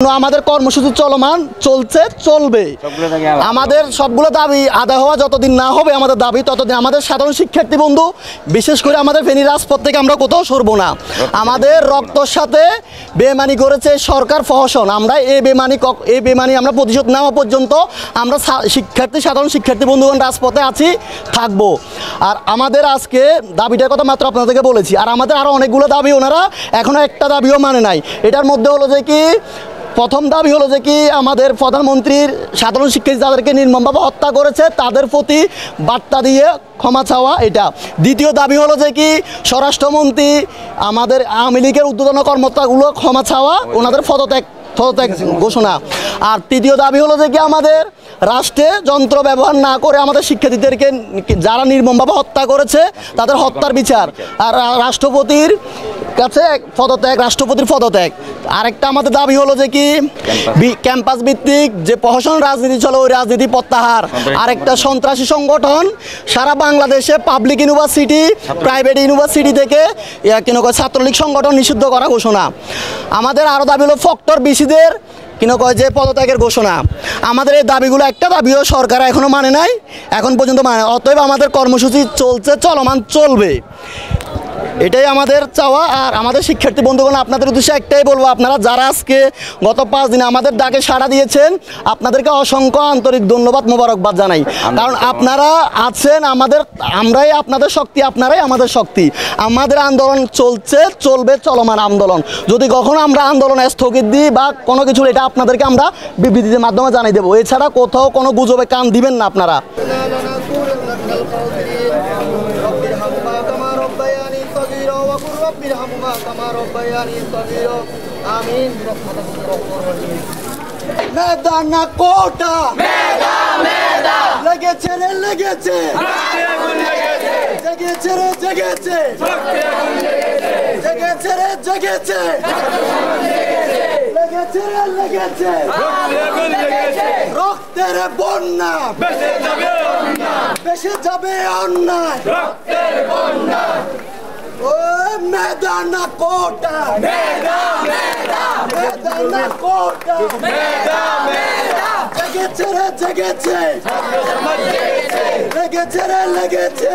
আমাদের কর্মসূচি চলমান চলছে চলবে। আমাদের সবগুলো দাবি আদায় হওয়া যতদিন না হবে আমাদের দাবি ততদিন আমাদের সাধারণ শিক্ষার্থী বন্ধু বিশেষ করে আমাদের ফেনী রাজপথ থেকে আমরা কোথাও সরব না। আমাদের রক্তর সাথে বেমানি করেছে সরকার প্রশাসন। আমরা এই বেমানি আমরা প্রতিশোধ নেওয়া পর্যন্ত আমরা সাধারণ শিক্ষার্থী বন্ধুগণ রাজপথে আছি থাকবো। আর আমাদের আজকে দাবিটার কথা মাত্র আপনাদেরকে বলেছি। আর আমাদের আরও অনেকগুলো দাবি ওনারা এখনও একটা দাবিও মানে নাই। এটার মধ্যে হলো যে কি প্রথম দাবি হলো যে কি আমাদের প্রধানমন্ত্রীর সাধারণ শিক্ষার্থী যাদেরকে নির্মমভাবে হত্যা করেছে তাদের প্রতি বার্তা দিয়ে ক্ষমা চাওয়া এটা। দ্বিতীয় দাবি হলো যে কি স্বরাষ্ট্রমন্ত্রী আমাদের আওয়ামী লীগের ঊর্ধ্বতন কর্মকর্তাগুলো ক্ষমা চাওয়া, ওনাদের পদত্যাগ ঘোষণা। আর তৃতীয় দাবি হলো যে কি আমাদের রাষ্ট্রে যন্ত্র ব্যবহার না করে আমাদের শিক্ষার্থীদেরকে যারা নির্মমভাবে হত্যা করেছে তাদের হত্যার বিচার। আর রাষ্ট্রপতির কাছে রাষ্ট্রপতির পদত্যাগ। আরেকটা আমাদের দাবি হলো যে কি ক্যাম্পাস ভিত্তিক যে প্রশাসন রাজনীতি চলে ওই রাজনীতি প্রত্যাহার। আরেকটা সন্ত্রাসী সংগঠন সারা বাংলাদেশে পাবলিক ইউনিভার্সিটি প্রাইভেট ইউনিভার্সিটি থেকে ছাত্রলীগ সংগঠন নিষিদ্ধ করা ঘোষণা। আমাদের আরও দাবি হলো ফক্টর বিসিদের যে পদত্যাগের ঘোষণা। আমাদের এই দাবিগুলো একটা দাবিও সরকার এখনও মানে নাই, এখন পর্যন্ত মানে। অতএব আমাদের কর্মসূচি চলছে চলমান চলবে, এটাই আমাদের চাওয়া। আর আমাদের শিক্ষার্থী বন্ধুগণ আপনাদের উদ্দেশ্যে একটাই বলবো, আপনারা যারা আজকে গত 5 দিনে আমাদের ডাকে সাড়া দিয়েছেন আপনাদেরকে অসংখ্য আন্তরিক ধন্যবাদ মোবারকবাদ জানাই। কারণ আপনারা আছেন আমরাই আপনাদের শক্তি, আপনারাই আমাদের শক্তি। আমাদের আন্দোলন চলছে চলবে, চলমান আন্দোলন। যদি কখনো আমরা আন্দোলনে স্থগিত দিই বা কোনো কিছু এটা আপনাদেরকে আমরা বিবৃতির মাধ্যমে জানিয়ে দেবো। এছাড়া কোথাও কোনো গুজবে কান দিবেন না আপনারা। মেদানা কোটা লেগেছে রে লেগেছে, জেগেছে রে জেগেছে, জেগেছে রে জেগেছে, লেগেছে রে লেগেছে, রক্তের বন্যা বেশে যাবে অন্যায়, ও মেদানা কোটা মেদানা কোটা জেগেছে রে জেগেছে, লেগেছে রে লেগেছে।